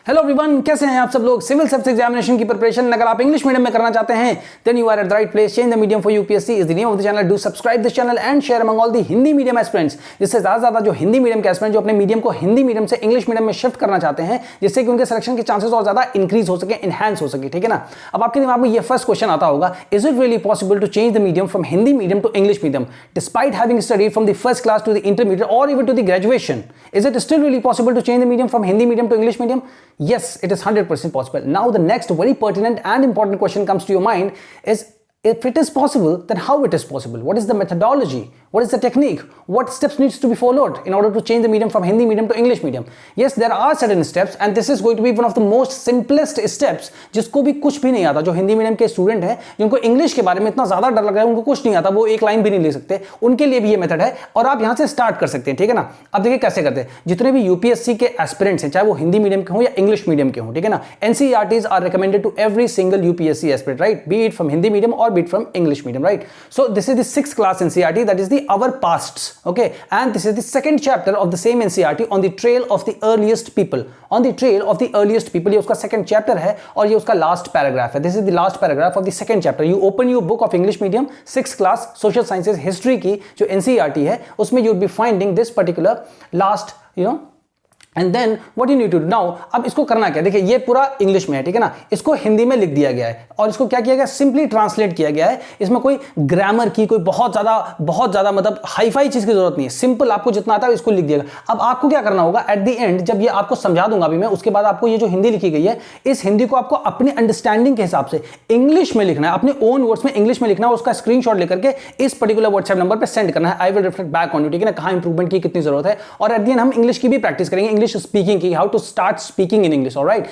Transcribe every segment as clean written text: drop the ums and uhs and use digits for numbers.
Hello everyone, कैसे हैं आप सब लोग। सिविल सर्विस एग्जामिनेशन की प्रिपरेशन अगर आप इंग्लिश मीडियम में करना चाहते हैं then you are at the right place. Change the medium for UPSC is the name of the channel. Do subscribe this channel and share among all the Hindi medium aspirants, जिससे ज्यादा जो Hindi medium के aspirant जो अपने medium को Hindi medium से English medium में shift करना चाहते हैं, जिससे कि उनके सिलेक्शन के चांसेस और ज्यादा इंक्रीज हो सके, इनहैंस हो सके। ठीक है ना। अब आपके दिमाग में ये फर्स्ट क्वेश्चन आता होगा, is it really possible to change the medium from Hindi medium to English medium despite having studied from the first class to the intermediate और even to the graduation? Is it still really possible to change the medium from Hindi medium to English medium? Yes, it is 100% possible. Now the next very pertinent and important question comes to your mind is, if it is possible, then how it is possible? What is the methodology? What is the technique? What steps needs to be followed in order to change the medium from Hindi medium to English medium? Yes, there are certain steps and this is going to be one of the most simplest steps, जिसको भी कुछ भी नहीं आता, जो Hindi medium के student हैं, जिनको इंग्लिश के बारे में इतना ज्यादा डर लग रहा है, उनको कुछ नहीं आता, वो एक लाइन भी नहीं ले सकते, उनके लिए भी ये मेथड है और आप यहां से स्टार्ट कर सकते हैं। ठीक है ना। अब देखिए कैसे करते हैं। जितने भी यूपीएससी के एस्पिरेंट्स हैं, चाहे वो हिंदी मीडियम के हों या इंग्लिश मीडियम के हों, ठीक है ना, NCERTs are recommended to every single UPSC aspirant, right, be it from Hindi medium और be it from English medium, right? So this is the 6th class NCERT, that is the Our Pasts, okay? And this is the second chapter of the same NCERT, On the Trail of the Earliest People. On the Trail of the Earliest People, ये उसका second chapter है और ये उसका last paragraph है. This is the last paragraph of the second chapter. You open your book of English medium 6th class Social Sciences History की जो NCERT है, उसमें you will be finding this particular last, and then what you need to do now. अब इसको करना क्या, देखिए ये पूरा इंग्लिश में है, ठीक है ना, इसको हिंदी में लिख दिया गया है और इसको क्या किया गया, सिंपली ट्रांसलेट किया गया है। इसमें कोई ग्रामर की कोई बहुत ज्यादा मतलब हाईफाई चीज की जरूरत नहीं है, सिंपल आपको जितना आता है इसको लिख दिया गया। अब आपको क्या करना होगा, एट द एंड जब ये आपको समझा दूंगा अभी मैं, उसके बाद आपको ये जो हिंदी लिखी गई है, इस हिंदी को आपको अपने अंडरस्टैंडिंग के हिसाब से इंग्लिश में लिखना है, अपने ओन वर्ड्स में इंग्लिश में लिखना है, उसका स्क्रीनशॉट लेकर के इस पर्टिकुलर व्हाट्सएप नंबर पर सेंड करना है। I will reflect back on you, ठीक है ना, कहां इंप्रूवमेंट की कितनी जरूरत है। और एट द एंड हम इंग्लिश की भी प्रैक्टिस करेंगे, इंग्लिश स्पीकिंग की, how to start speaking in English, alright.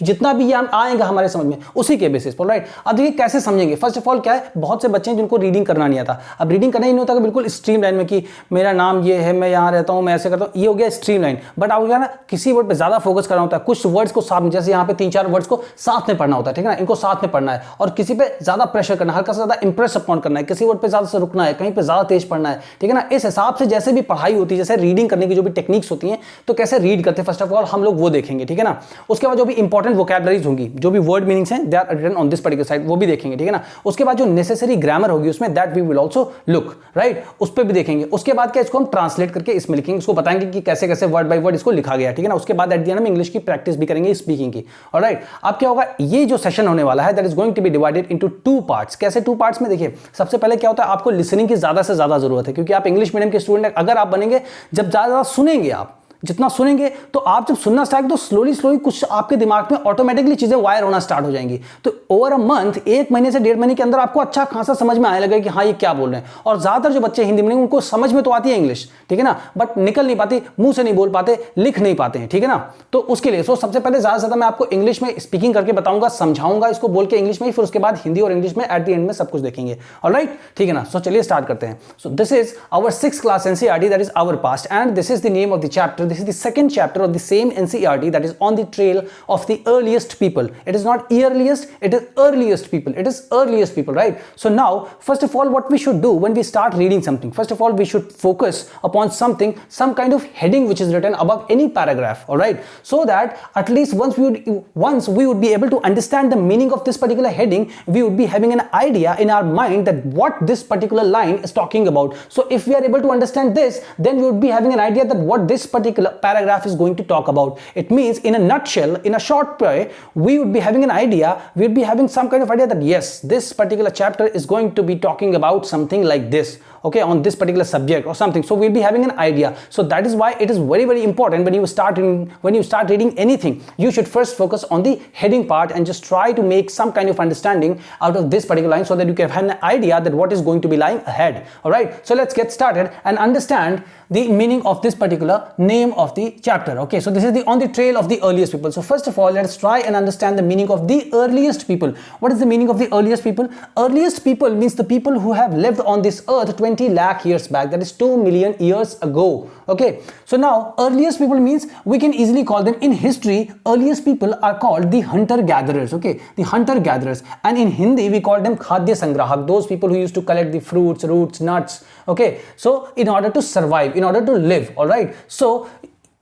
जितना भी ये आएगा हमारे समझ में उसी के बेसिस पर, राइट। अब देखिए कैसे समझेंगे। फर्स्ट ऑफ ऑल क्या है, बहुत से बच्चे हैं जिनको रीडिंग करना नहीं आता। अब रीडिंग करना ही नहीं होता कि बिल्कुल स्ट्रीम लाइन में कि मेरा नाम ये है, मैं यहाँ रहता हूँ, मैं ऐसे करता हूँ, ये हो गया स्ट्रीम लाइन। बट आपको क्या ना, किसी वर्ड पे ज्यादा फोकस करना होता है, कुछ वर्ड्स को साथ में, जैसे यहाँ पे 3-4 वर्ड्स को साथ में पढ़ना होता है, ठीक है ना, इनको साथ में पढ़ना है और किसी पे ज्यादा प्रेशर करना है, हल्का से ज्यादा इंप्रेस अपॉन करना है, किसी वर्ड पे ज्यादा से रुकना है, कहीं पे ज्यादा तेज पढ़ना है, ठीक है ना। इस हिसाब से जैसे भी पढ़ाई होती है, जैसे रीडिंग करने की जो भी टेक्निक्स होती हैं, तो कैसे रीड करते हैं फर्स्ट ऑफ ऑल हम लोग वो देखेंगे, ठीक है ना। उसके बाद जो भी इंपॉर्टेंट वोकैबुलरीज होंगी, जो भी वर्ड मीनिंग्स हैं, they are written on this particular side, वो भी देखेंगे, ठीक है ना। उसके बाद जो नेसेसरी ग्रामर होगी उसमें, that we will also look, right, उस पे भी देखेंगे। उसके बाद क्या, इसको हम ट्रांसलेट करके इसमें लिखेंगे, इसको बताएंगे कि कैसे कैसे वर्ड बाय वर्ड इसको लिखा गया, ठीक है ना। उसके बाद एट द एंड हम इंग्लिश की प्रैक्टिस भी करेंगे, स्पीकिंग की, ऑलराइट। अब क्या होगा, ये जो सेशन होने वाला है that is going to be divided into 2 parts. कैसे 2 पार्ट्स में, देखिए सबसे पहले क्या होता है, आपको लिसनिंग की ज्यादा से ज्यादा जरूरत है, क्योंकि आप इंग्लिश मीडियम के स्टूडेंट अगर आप बनेंगे, जब ज्यादा सुनेंगे आप, जितना सुनेंगे तो आप जब सुनना स्टार्ट तो स्लोली कुछ आपके दिमाग में ऑटोमेटिकली चीजें वायर होना स्टार्ट हो जाएंगी। तो ओवर अ मंथ, 1 महीने से 1.5 महीने के अंदर आपको अच्छा खासा समझ में आने लगेगा कि हाँ ये क्या बोल रहे हैं। और ज्यादातर जो बच्चे हिंदी में, उनको समझ में तो आती है इंग्लिश, ठीक है ना, बट निकल नहीं पाती, मुंह से नहीं बोल पाते, लिख नहीं पाते हैं, ठीक है ना। तो उसके लिए सबसे पहले ज्यादा से ज्यादा मैं आपको इंग्लिश में स्पीकिंग करके बताऊंगा, समझाऊंगा इसको बोल के इंग्लिश में ही, फिर उसके बाद हिंदी और इंग्लिश में एट द एंड में सब कुछ देखेंगे, ऑलराइट, ठीक है ना। सो चलिए स्टार्ट करते हैं। So this is our 6th class NCERT, that is our past, and this is the name of the chapter, this is the second chapter of the same NCERT, that is On the Trail of the Earliest People. It is not earliest, it is earliest people. It is earliest people, right? So now, first of all, what we should do when we start reading something, first of all, we should focus upon something, some kind of heading which is written above any paragraph, all right? So that at least once we would be able to understand the meaning of this particular heading, we would be having an idea in our mind that what this particular line is talking about. So if we are able to understand this, then we would be having an idea that what this particular paragraph is going to talk about. It means in a nutshell, in a short way, we would be having an idea, we would be having some kind of idea that yes, this particular chapter is going to be talking about something like this, okay, on this particular subject or something. So we'll be having an idea. So that is why it is very important when you start reading anything, you should first focus on the heading part and just try to make some kind of understanding out of this particular line, so that you can have an idea that what is going to be lying ahead, all right. So let's get started and understand the meaning of this particular name of the chapter. Okay, so this is the On the Trail of the Earliest People. So first of all, let's try and understand the meaning of the earliest people. What is the meaning of the earliest people? Earliest people means the people who have lived on this earth 20 lakh years back, that is 2 million years ago. Okay, so now earliest people means we can easily call them in history. Earliest people are called the hunter gatherers. Okay, the hunter gatherers, and in Hindi we call them khadya sangrahak, those people who used to collect the fruits, roots, nuts. Okay, so in order to survive, in order to live, all right. So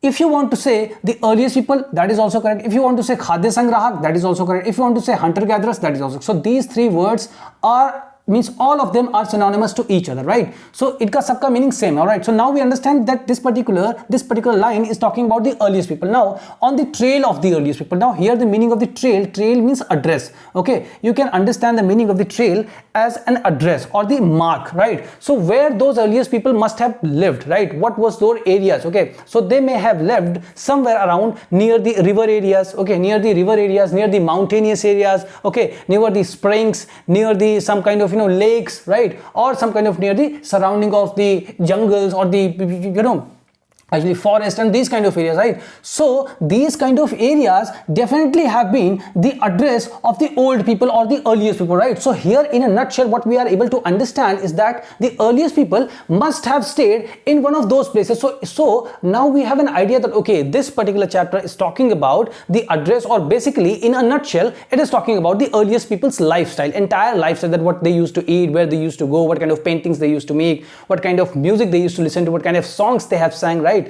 If you want to say the earliest people, that is also correct. If you want to say Khadya Sangrahak, that is also correct. If you want to say hunter gatherers, that is also. So these three words are means all of them are synonymous to each other, right? So इनका सबका meaning same, all right? So now we understand that this particular line is talking about the earliest people. Now on the trail of the earliest people. Now here the meaning of the trail means address. Okay, you can understand the meaning of the trail as an address or the mark, right? So where those earliest people must have lived, right? What was those areas? Okay, so they may have lived somewhere around near the river areas, okay, near the mountainous areas, okay, near the springs, near the some kind of lakes, right, or some kind of near the surrounding of the jungles or the actually forest and these kind of areas, right? So these kind of areas definitely have been the address of the old people or the earliest people, right? So here in a nutshell what we are able to understand is that the earliest people must have stayed in one of those places. So now we have an idea that okay, this particular chapter is talking about the address, or basically in a nutshell it is talking about the earliest people's lifestyle, entire lifestyle, that what they used to eat, where they used to go, what kind of paintings they used to make, what kind of music they used to listen to, what kind of songs they have sang, right?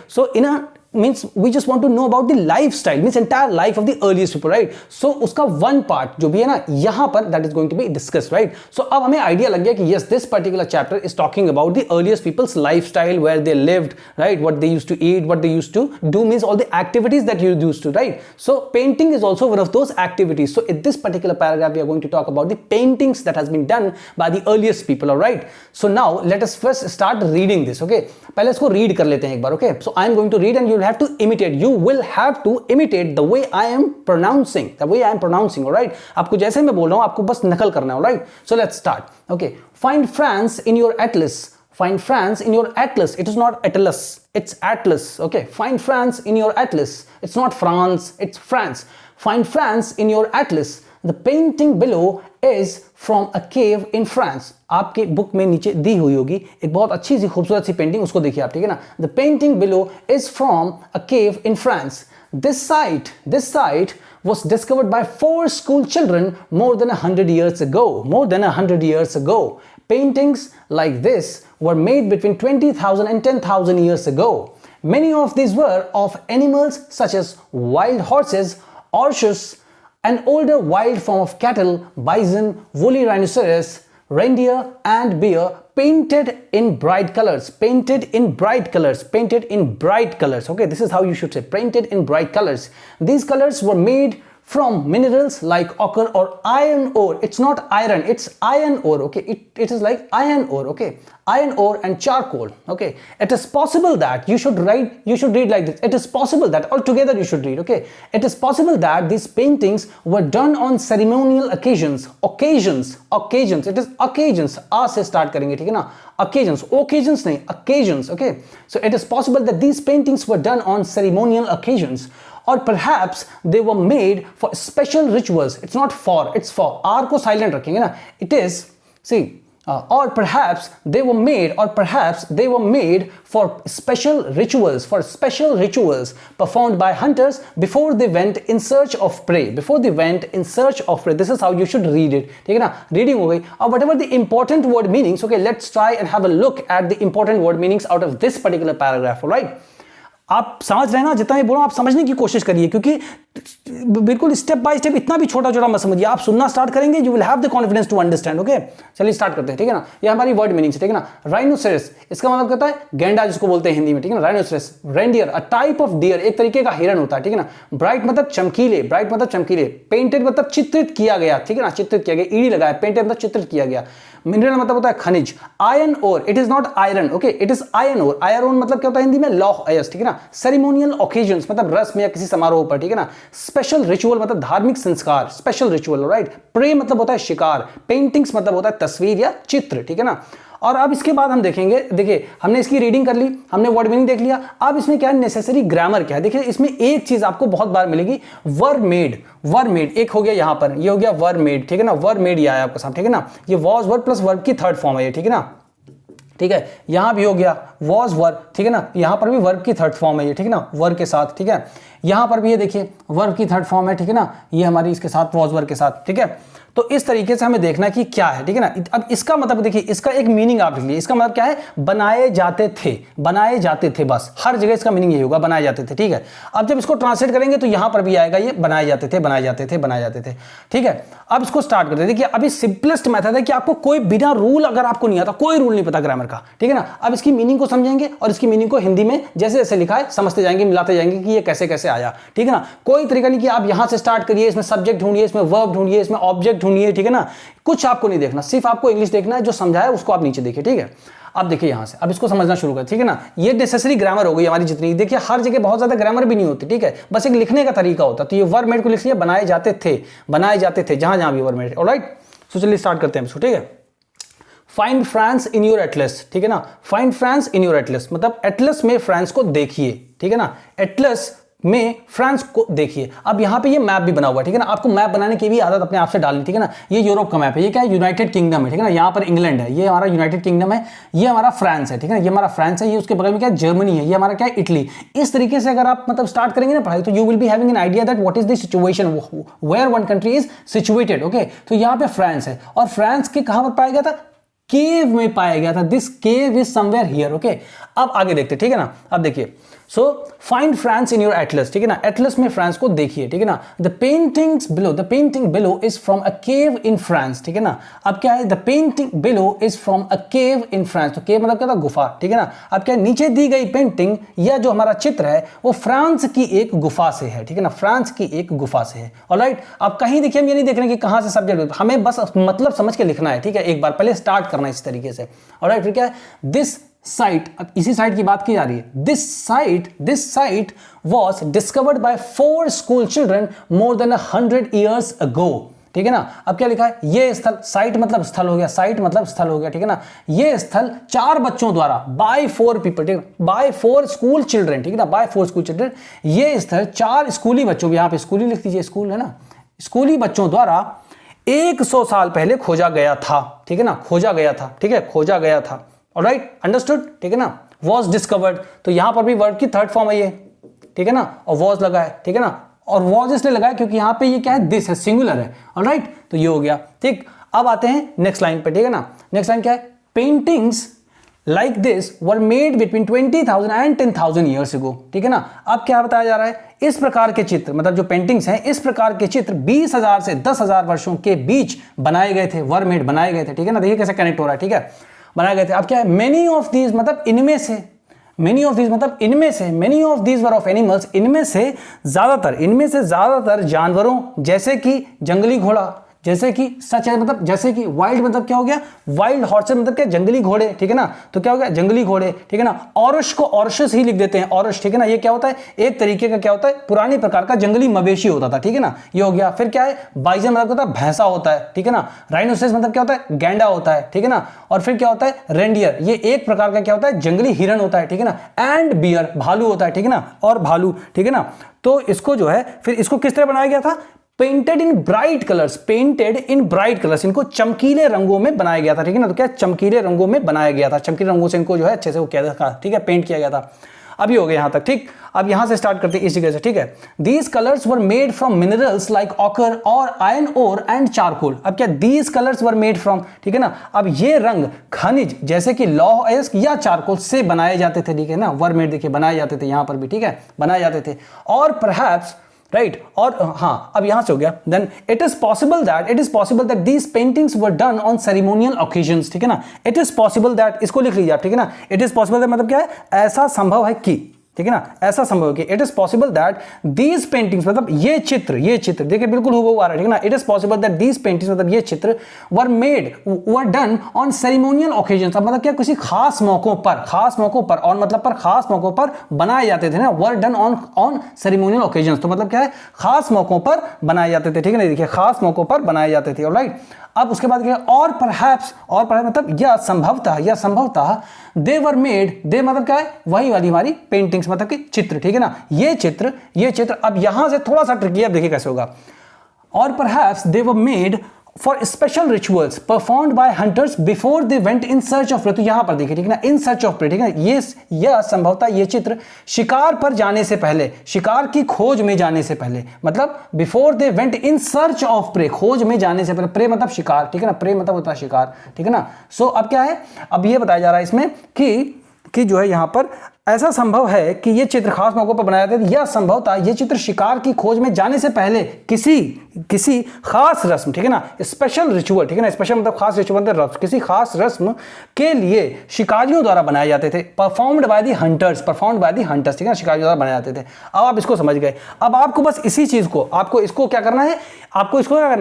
So in a means we just want to know about the lifestyle, means entire life of the earliest people, right? So उसका one part जो भी है ना यहाँ पर that is going to be discussed, right? So अब हमें idea लग गया कि yes, this particular chapter is talking about the earliest people's lifestyle, where they lived, right? What they used to eat, what they used to do, means all the activities that you used to, right? So painting is also one of those activities. So in this particular paragraph we are going to talk about the paintings that has been done by the earliest people, all right? So now let us first start reading this, okay? पहले इसको read कर लेते हैं एक बार, okay? So I am going to read and you will have to imitate. You will have to imitate the way I am pronouncing, all right? आपको जैसे मैं बोल रहा हूँ आपको बस नकल करना है, all right? So let's start. Okay, find France in your atlas. Find France in your atlas. It is not atlas, it's atlas. Okay, find France in your atlas. It's not France, it's France. Find France in your atlas. The painting below is from a cave in France. आपके book में नीचे दी हुई होगी एक बहुत अच्छी सी खूबसूरत सी painting, उसको देखिए आप, ठीक है ना? The painting below is from a cave in France. This site was discovered by 4 school children more than 100 years ago. More than 100 years ago. Paintings like this were made between 20,000 and 10,000 years ago. Many of these were of animals such as wild horses, oryx, an older wild form of cattle, bison, woolly rhinoceros, reindeer and bear, painted in bright colors. Painted in bright colors. Painted in bright colors. Okay, this is how you should say, painted in bright colors. These colors were made from minerals like ochre or iron ore. It's not iron, it's iron ore. Okay, it is like iron ore. Okay, iron ore and charcoal. Okay, it is possible that you should read like this. It is possible that altogether you should read. Okay, it is possible that these paintings were done on ceremonial occasions. It is occasions. आ से start करेंगे, ठीक है ना? Occasions नहीं, occasions. Okay, so it is possible that these paintings were done on ceremonial occasions. Or perhaps they were made for special rituals. It's not for, it's for. R को silent रखेंगे ना. It is, see, or perhaps they were made for special rituals performed by hunters before they went in search of prey. This is how you should read it, ठीक है ना? Reading हो गई. Or whatever the important word meanings. Okay, let's try and have a look at the important word meanings out of this particular paragraph, all right? आप समझ रहे हैं ना? जितना भी बोलो आप समझने की कोशिश करिए, क्योंकि बिल्कुल स्टेप बाय स्टेप इतना भी छोटा छोटा मत समझिए. आप सुनना स्टार्ट करेंगे, you will have the confidence to understand. Okay, चलिए स्टार्ट करते हैं, ठीक है ना? ये हमारी वर्ड मीनिंग है, ठीक है ना? राइनोसेरस, इसका मतलब कहता है गेंडा, जिसको बोलते हैं हिंदी में, ठीक है ना? Rhinoceros. Reindeer, a type of dear, एक तरीके का हिरन होता है, ठीक है ना? ब्राइट मतलब चमकीले. पेंटेड मतलब चित्रित किया गया, ठीक है ना? चित्रित किया गया, ईडी लगाया. पेंटेड मतलब चित्रित किया गया. मिनरल मतलब होता है खनिज. Iron ore, it is not iron. Okay, it is iron ore. Iron मतलब क्या होता है हिंदी में? लौह अयस्क, ठीक है ना? सेरेमोनियल ओकेजन्स मतलब रस्म या किसी समारोह पर, ठीक है ना? स्पेशल रिचुअल मतलब धार्मिक संस्कार, स्पेशल रिचुअल, राइट? प्रे मतलब होता है शिकार. पेंटिंग्स मतलब होता है तस्वीर या चित्र, ठीक है ना? और अब इसके बाद हम देखेंगे, देखिए हमने इसकी रीडिंग कर ली, हमने वर्ड मीनिंग देख लिया. अब इसमें क्या है, नेसेसरी ग्रामर क्या है. देखिए इसमें एक चीज आपको बहुत बार मिलेगी, वर मेड. एक हो गया यहां पर, ये हो गया वर मेड, ठीक है ना? वर मेड ये आया आपके साथ, ठीक है ना? ये वॉज वर्ब प्लस वर्ब की थर्ड फॉर्म है ये, ठीक है ना? ठीक है, यहां भी हो गया वॉज वर्ब, ठीक है ना? यहां पर भी वर्ब की थर्ड फॉर्म है ये, ठीक है ना? वर्ब के साथ, ठीक है? यहां पर भी ये देखिए वर्ब की थर्ड फॉर्म है, ठीक है ना? ये हमारी इसके साथ वॉज वर्ब के साथ, ठीक है? तो इस तरीके से हमें देखना कि क्या है, ठीक है ना। अब इसका मतलब देखिए, इसका एक मीनिंग आप लिख लीजिए, इसका मतलब क्या है, बनाए जाते थे, बनाए जाते थे, बस हर जगह इसका मीनिंग यही होगा, बनाए जाते थे, ठीक है। अब जब इसको ट्रांसलेट करेंगे तो यहां पर भी आएगा ये बनाए जाते थे, बनाए जाते थे, बनाए जाते थे, ठीक है। अब इसको स्टार्ट करते हैं। देखिए अभी सिंपलेस्ट मेथड है कि आपको कोई बिना रूल, अगर आपको नहीं आता, कोई रूल नहीं पता ग्रामर का, ठीक है ना, अब इसकी मीनिंग को समझेंगे और इसकी मीनिंग को हिंदी में जैसे जैसे लिखा है समझते जाएंगे, मिलाते जाएंगे कि ये कैसे कैसे आया, ठीक है ना। कोई तरीका नहीं कि आप यहां से स्टार्ट करिए, इसमें सब्जेक्ट ढूंढिए, इसमें वर्ब ढूंढिए, इसमें ऑब्जेक्ट ढूंढिए, ठीक है ना। कुछ आपको नहीं देखना, सिर्फ आपको इंग्लिश देखना है, जो समझाया उसको आप नीचे देखिए, ठीक है। अब देखिए यहां से, अब इसको समझना शुरू कर, ठीक है ना। ये नेसेसरी ग्रामर हो गई हमारी जितनी, देखिए हर जगह बहुत ज्यादा ग्रामर भी नहीं होती, ठीक है, बस एक लिखने का तरीका होता है। तो ये वर्ब मेड को लिख लिया, बनाए जाते थे, बनाए जाते थे, जहां जहां भी वर्ब मेड, ऑलराइट। तो चलिए स्टार्ट करते हैं इसको, ठीक है। Find France in your Atlas, ठीक है ना, find France in your Atlas, मतलब एटलस में फ्रांस को देखिए, ठीक है ना, एटलस में फ्रांस को देखिए। अब यहां पे ये मैप भी बना हुआ है, ठीक है ना, आपको मैप बनाने की भी आदत अपने आप से डालनी, ठीक है ना। ये यूरोप का मैप है, ये क्या है, यूनाइटेड किंगडम है, ठीक है ना, यहां पर इंग्लैंड है, ये हमारा यूनाइटेड किंगडम है, ये हमारा फ्रांस है, ठीक है ना, ये हमारा फ्रांस है, ये उसके बगल में क्या है, जर्मनी है, ये हमारा क्या है, इटली। इस तरीके से अगर आप मतलब स्टार्ट करेंगे ना पढ़ाई, तो you will be having an idea that what is the situation where one country is situated, okay. तो यहां पे फ्रांस है, और फ्रांस के कहां पर पाया गया था, केव में पाया गया था, this cave is somewhere here, okay. अब आगे देखते, ठीक है ना। अब देखिए, so find France in your Atlas, ठीक है ना, एटलस में फ्रांस को देखिए, ठीक है ना। The paintings below, the painting below is from a cave in France, ठीक है ना। अब क्या है, the painting below is from a cave in France, तो केव मतलब क्या था, गुफा, ठीक है ना। अब क्या, नीचे दी गई पेंटिंग या जो हमारा चित्र है वो फ्रांस की एक गुफा से है, ठीक है ना, फ्रांस की एक गुफा से है, ऑलराइट। अब कहीं देखिए, हम ये नहीं देख रहे कि कहां से सब्जेक्ट, हमें बस मतलब समझ के लिखना है, ठीक है, एक बार पहले स्टार्ट करना है इस तरीके से, ऑलराइट। फिर क्या है, दिस साइट, अब इसी साइट की बात की जा रही है, this site was discovered by 4 school children more than 100 years ago, ठीक है ना। अब क्या लिखा है, ये स्थल, साइट मतलब स्थल हो गया, साइट मतलब स्थल हो गया, ठीक है ना। ये स्थल 4 बच्चों द्वारा, बाय 4 people, ठीक है, बाय 4 स्कूल चिल्ड्रन, ठीक है ना, बाय 4 स्कूल चिल्ड्रन, ये स्थल 4 स्कूली बच्चों, यहां पे स्कूली लिख दीजिए, स्कूल है ना, स्कूली बच्चों द्वारा 100 साल पहले खोजा गया था, ठीक है ना, खोजा गया था, ठीक है, खोजा गया था, ऑलराइट, अंडरस्टूड, ठीक है ना। वॉज डिस्कवर्ड, तो यहां पर भी वर्ब की थर्ड फॉर्म है ये, ठीक है ना, और वॉज लगा है, ठीक है ना, और वॉज इसलिए लगा है क्योंकि यहां पे ये क्या है, दिस है, सिंगुलर है, ऑलराइट, तो ये हो गया, ठीक। अब आते हैं नेक्स्ट लाइन पे, ठीक है ना। नेक्स्ट लाइन क्या है, paintings like this were made between 20,000 and 10,000 years ago, ठीक है ना। अब क्या बताया जा रहा है, इस प्रकार के चित्र, मतलब जो पेंटिंग्स हैं, इस प्रकार के चित्र 20,000 से 10,000 वर्षों के बीच बनाए गए थे, वर मेड, बनाए गए थे, ठीक है ना। देखिए कैसे कनेक्ट हो रहा है, ठीक है, बनाए गए थे। अब क्या है, मेनी ऑफ दीज मतलब इनमें से, मेनी ऑफ दीज मतलब इनमें से, many of these were of animals, इनमें से ज्यादातर, इनमें से ज्यादातर जानवरों, जैसे कि जंगली घोड़ा, जैसे कि सच है मतलब जैसे कि वाइल्ड मतलब क्या हो गया, वाइल्ड हॉर्सेस मतलब क्या, जंगली घोड़े, ठीक है ना, तो क्या हो गया, जंगली घोड़े, ठीक है ना। औरश को औरशस ही लिख देते हैं, औरश, ठीक है ना, ये क्या होता है, एक तरीके का क्या होता है, पुराने प्रकार का जंगली मवेशी होता था, ठीक है ना, ये हो गया। फिर क्या है, बाइजन मतलब होता है भैंसा होता है, ठीक है ना। राइनोसेरस मतलब क्या होता है, गैंडा होता है, ठीक है ना। और फिर क्या होता है, रेंडियर, ये एक प्रकार का क्या होता है, जंगली हिरन होता है, ठीक है ना। एंड बियर, भालू होता है, ठीक है ना, और भालू, ठीक है ना। तो इसको जो है, फिर इसको किस तरह बनाया गया था, painted in bright colours, painted in bright colours, इनको चमकीले रंगों में बनाया गया था, ठीक है ना। तो क्या, चमकीले रंगों में बनाया गया था, चमकीले रंगों से इनको जो है अच्छे से वो किया था, ठीक है, पेंट किया गया था। अभी हो गया यहां तक, ठीक। अब यहां से स्टार्ट करते हैं इस जगह से, ठीक है। These colours were made from minerals like occur और आयरन ओर एंड चारकोल। अब क्या, these colours were made from, ठीक है ना। अब ये रंग खनिज जैसे कि लौह अयस्क या चारकोल से बनाए जाते थे, ठीक है ना, वर मेड देखिए बनाए जाते थे, यहां पर भी, ठीक है, बनाए जाते थे। और परहैप्स, राइट, और हाँ, अब यहां से हो गया, then it is possible that these paintings were done on ceremonial occasions, ठीक है ना। इट इज पॉसिबल दैट, इसको लिख लीजिए आप, ठीक है ना। इट इज पॉसिबल दैट मतलब क्या है, ऐसा संभव है कि, ठीक है ना, ऐसा संभव है कि, it is possible that these paintings मतलब ये चित्र देखिए बिल्कुल हुबहू आ रहा है, ठीक है ना। It is possible that these paintings मतलब ये चित्र वर डन ऑन सेरेमोनियल ओकेजन्स, मतलब क्या, किसी खास मौकों पर, और मतलब पर खास मौकों पर बनाए जाते थे ना, वर डन ऑन सेरेमोनियल ओकेजन्स, तो मतलब क्या है, खास मौकों पर बनाए जाते थे, ठीक है ना। देखिए खास मौकों पर बनाए जाते थे, ऑलराइट। अब उसके बाद क्या, और परहैप्स मतलब या संभवतः दे वर मेड, दे मतलब क्या है, वही वाली हमारी पेंटिंग्स मतलब कि चित्र, ठीक है ना। ये चित्र अब यहां से थोड़ा सा ट्रिकी है, देखिए कैसे होगा। और perhaps they were made for special rituals performed by hunters before they went in search of prey. तो यहां पर देखिए, ठीक है ना, इन सर्च ऑफ प्रे, ठीक है ना, यह संभवतः ये चित्र शिकार पर जाने से पहले, शिकार की खोज में जाने से पहले, मतलब before they went in search of prey, खोज में जाने से पहले, प्रे मतलब शिकार, ठीक है ना, प्रे मतलब होता है शिकार, ठीक है ना। सो अब क्या है, अब ये बताया जा रहा है इसमें कि जो है यहां पर ऐसा संभव है कि ये चित्र खास मौकों पर बनाया गया, यह संभवतः ये चित्र शिकार की खोज में जाने से पहले किसी खास रस्म, ठीक है ना, स्पेशल रिचुअल, ठीक है ना, स्पेशल मतलब खास रिचुअल मतलब रस्म, किसी खास रस्म के लिए शिकारियों द्वारा बनाए जाते थे। परफॉर्म्ड बाय द हंटर्स, ठीक है ना, शिकारियों द्वारा बनाए जाते थे। अब आप इसको समझ गए। अब आपको बस इसी चीज को, आपको इसको क्या करना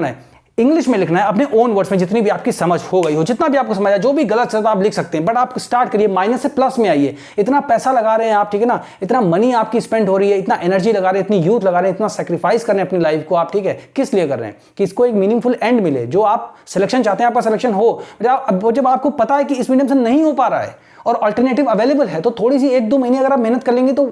है, इंग्लिश में लिखना है अपने ओन वर्ड्स में, जितनी भी आपकी समझ हो गई हो, जितना भी आपको समझ आया, जो भी गलत है आप लिख सकते हैं, बट आप स्टार्ट करिए, माइनस से प्लस में आइए। इतना पैसा लगा रहे हैं आप, ठीक है ना, इतना मनी आपकी स्पेंड हो रही है, इतना एनर्जी लगा रहे हैं, इतनी यूथ लगा रहे हैं, इतना सेक्रीफाइस कर रहे हैं अपनी लाइफ को आप, ठीक है, किस लिए कर रहे हैं, कि इसको एक मीनिंगफुल एंड मिले, जो आप सिलेक्शन चाहते हैं आपका सिलेक्शन हो। जब आपको पता है कि इस मीडियम से नहीं हो पा रहा है और अल्टरनेटिव अवेलेबल है, तो थोड़ी सी 1-2 महीने अगर आप मेहनत कर लेंगे तो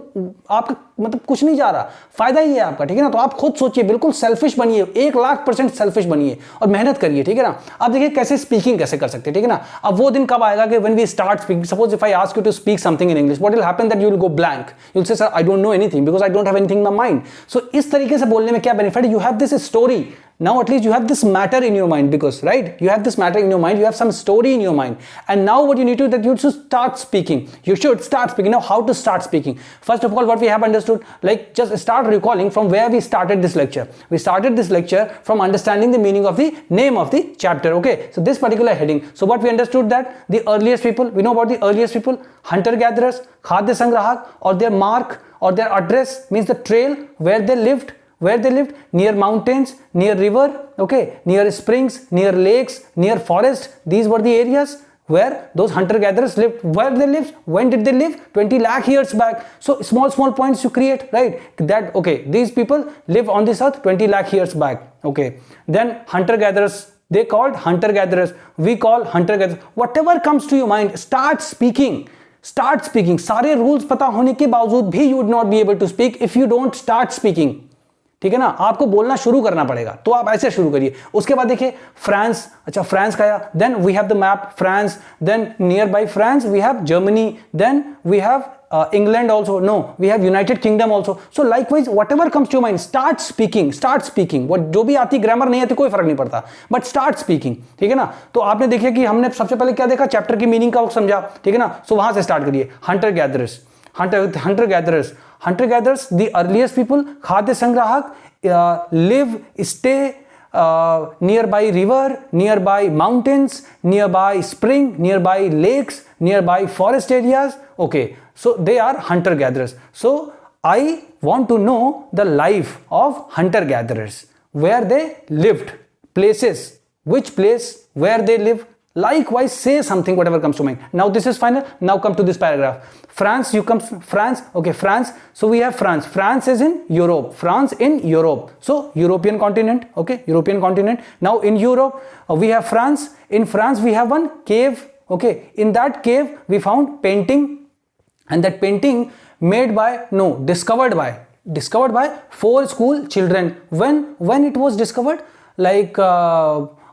आपका मतलब कुछ नहीं जा रहा, फायदा ही है आपका, ठीक है ना। तो आप खुद सोचिए, बिल्कुल सेल्फिश बनिए, 1,00,000% सेल्फिश बनिए और मेहनत करिए, ठीक है ना। आप देखिए कैसे स्पीकिंग कैसे कर सकते हैं, ठीक है ना। अब वो दिन कब आएगा कि when we start speaking, suppose if I ask you to speak something in English, what will happen that you will go blank, you will say sir I don't know anything because I don't have anything in my mind. So इस तरीके से बोलने में क्या benefit है, you have this story, now at least you have this matter in your mind, because right, you have this matter in your mind, you have some story in your mind, and now what you need to do, that you should start speaking, you should start speaking. Now how to start speaking? First of all, what we have understood, like just start recalling from where we started this lecture. We started this lecture from understanding the meaning of the name of the chapter, okay, so this particular heading. So what we understood, that the earliest people, we know about the earliest people, hunter gatherers, khadya sangrahak, or their mark or their address means the trail where they lived, near mountains, near river, okay, near springs, near lakes, near forest. These were the areas where those hunter gatherers lived. Where they lived, when did they live? 20 lakh years back. So small points you create, right, that okay, these people live on this earth 20 lakh years back, okay. Then hunter gatherers, they called hunter gatherers, we call hunter gatherers. Whatever comes to your mind, start speaking. सारे rules पता होने के बावजूद भी you would not be able to speak if you don't start speaking, ठीक है ना। आपको बोलना शुरू करना पड़ेगा, तो आप ऐसे शुरू करिए। उसके बाद देखिए फ्रांस, अच्छा फ्रांस का, then we have the map France, then near by France we have Germany, then we have England also, no we have United Kingdom also. So likewise whatever comes to mind, start speaking. जो भी आती, grammar नहीं आती कोई फर्क नहीं पड़ता, but start speaking, ठीक है ना। तो आपने देखिए कि हमने सबसे पहले क्या देखा, चैप्टर की मीनिंग का समझा, ठीक है ना। सो वहां से स्टार्ट करिए, hunter gatherers, the earliest people, khadya sangrahak, live, stay nearby river, nearby mountains, nearby spring, nearby lakes, nearby forest areas, okay, so they are hunter gatherers. So I want to know the life of hunter gatherers, where they lived, places, which place where they live. Likewise, say something, whatever comes to mind. Now this is final. Now come to this paragraph. France, France, okay, France. So we have France. France is in Europe. France in Europe. So European continent, okay, European continent. Now in Europe, we have France. In France, we have one cave, okay. In that cave, we found painting, and that painting discovered by 4 school children. When it was discovered, like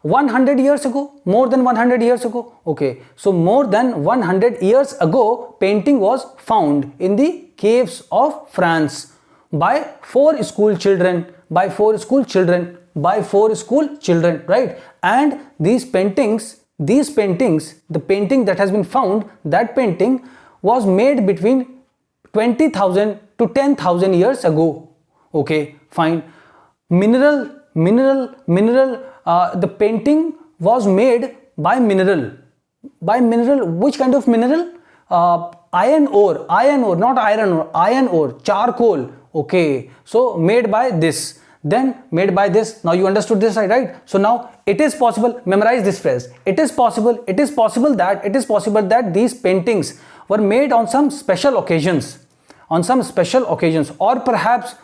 100 years ago, more than 100 years ago, okay. So more than 100 years ago, painting was found in the caves of France by 4 school children, right. And these paintings, the painting that has been found, that painting was made between 20,000 to 10,000 years ago, okay, fine. Mineral, the painting was made by mineral. Which kind of mineral? Iron ore, not iron ore, iron ore, charcoal, okay. So made by this, then made by this. Now you understood this, right? So now it is possible, memorize this phrase, it is possible that these paintings were made on some special occasions, or perhaps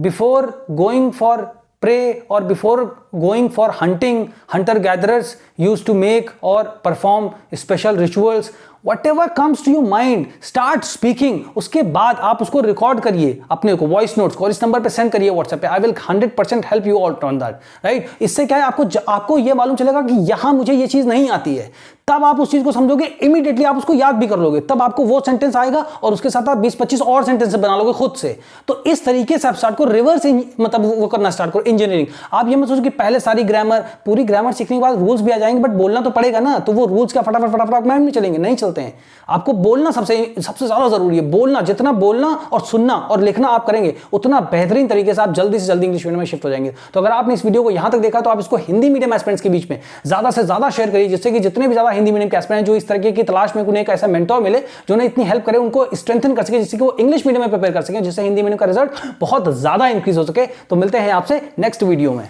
before going for pray, or before going for hunting, hunter gatherers used to make or perform special rituals. Whatever comes to your mind, start speaking. उसके बाद आप उसको record करिए अपने को voice notes को और इस नंबर पे सेंड करिए व्हाट्सएप पे. I will 100% help you out on that, right. इससे क्या है, आपको ये मालूम चलेगा कि यहां मुझे ये चीज नहीं आती है. तब आप उस चीज को समझोगे, इमीडिएटली आप उसको याद भी कर लोगे. तब आपको वो सेंटेंस आएगा और उसके साथ आप 20-25 और सेंटेंस बना लोगे खुद से. तो इस तरीके से आप स्टार्ट करो रिवर्स, मतलब वो करना स्टार्ट करो इंजीनियरिंग. आप ये मत सोचो कि पहले सारी ग्रामर, पूरी ग्रामर सीखने के बाद रूल्स भी आ जाएंगे, बट बोलना तो पड़ेगा ना. तो वो रूल्स का फटाफट माइंड में चलेंगे, नहीं चलते हैं. आपको बोलना सबसे ज्यादा जरूरी है. बोलना, जितना बोलना और सुनना और लिखना आप करेंगे, उतना बेहतरीन तरीके से आप जल्दी से जल्दी इंग्लिश मीडियम में शिफ्ट हो जाएंगे. तो अगर आपने इस वीडियो को यहां तक देखा तो आप इसको हिंदी मीडियम एस्पिरेंट्स के बीच में ज्यादा से ज्यादा शेयर करिए, जिससे कि जितने भी ज्यादा हिंदी मीडियम के एस्पिरेंट जो इस तरीके की तलाश में उन्हें एक ऐसा मेंटोर मिले जो उन्हें इतनी हेल्प करे, उनको स्ट्रेंथन कर सके, जिससे कि वो इंग्लिश मीडियम में प्रिपेयर कर सके, जिससे हिंदी मीडियम का रिजल्ट बहुत ज्यादा इंक्रीज हो सके. तो मिलते हैं आपसे नेक्स्ट वीडियो में.